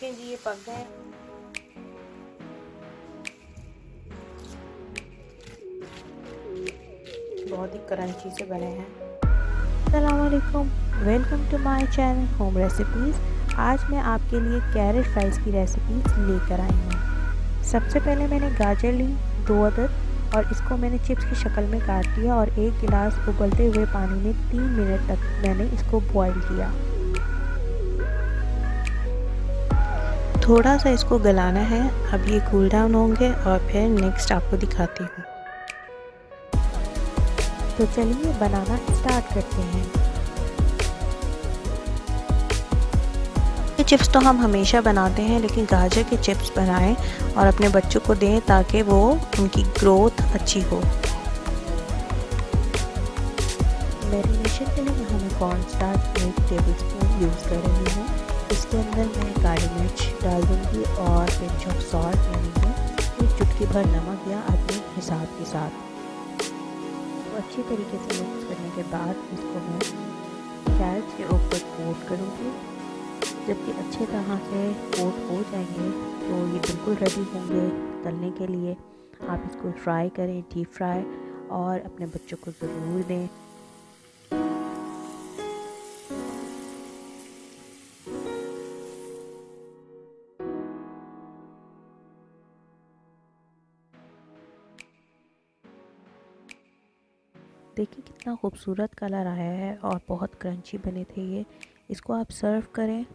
देखें जी, ये पक गए। बहुत ही क्रंची से बने हैं। अस्सलाम वालेकुम, welcome to my channel home recipes. आज मैं आपके लिए कैरेट फ्राइज़ की रेसिपीज़ लेकर आई हूँ। सबसे पहले मैंने गाजर ली 2 अदद और इसको मैंने चिप्स की शक्ल में काट लिया और 1 गिलास उबलते हुए पानी में 3 मिनट तक मैंने इसको बॉईल किया। थोड़ा सा इसको गलाना है। अब ये कूल डाउन होंगे और फिर नेक्स्ट आपको दिखाती हूँ। तो चलिए बनाना स्टार्ट करते हैं। चिप्स तो हम हमेशा बनाते हैं, लेकिन गाजर के चिप्स बनाएं और अपने बच्चों को दें ताकि वो उनकी ग्रोथ अच्छी हो। मैरिनेशन के लिए यहाँ मैं कॉर्न स्टार्च 1 टेबलस्पून यूज़ कर रही हूँ। इसके अंदर मैं काली मिर्च डाल दूँगी और पिंच ऑफ सॉल्ट डालेंगे, एक चुटकी भर नमक या अपने हिसाब के साथ। तो अच्छी तरीके से मिक्स करने के बाद इसको मैं कैरेट के ऊपर कोट करूँगी। जबकि अच्छे तरह से कोट हो जाएंगे तो ये बिल्कुल रेडी होंगे तलने के लिए। आप इसको फ्राई करें, डीप फ्राई, और अपने बच्चों को ज़रूर दें। देखिए कितना खूबसूरत कलर आया है और बहुत क्रंची बने थे ये। इसको आप सर्व करें।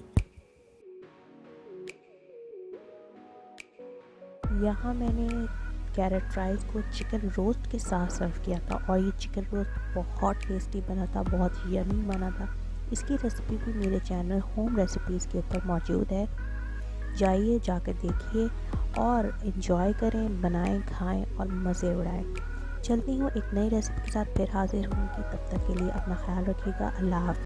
यहाँ मैंने कैरेट फ्राइज़ को चिकन रोस्ट के साथ सर्व किया था और ये चिकन रोस्ट बहुत टेस्टी बना था, बहुत यमी बना था। इसकी रेसिपी भी मेरे चैनल होम रेसिपीज़ के ऊपर मौजूद है, जाइए जाकर देखिए और इन्जॉय करें, बनाएं, खाएं और मज़े उड़ाएं। चलती हूँ एक नई रेसिपी के साथ फिर हाजिर होंगी। तब तक के लिए अपना ख्याल रखिएगा। अल्लाह हाफ़िज़।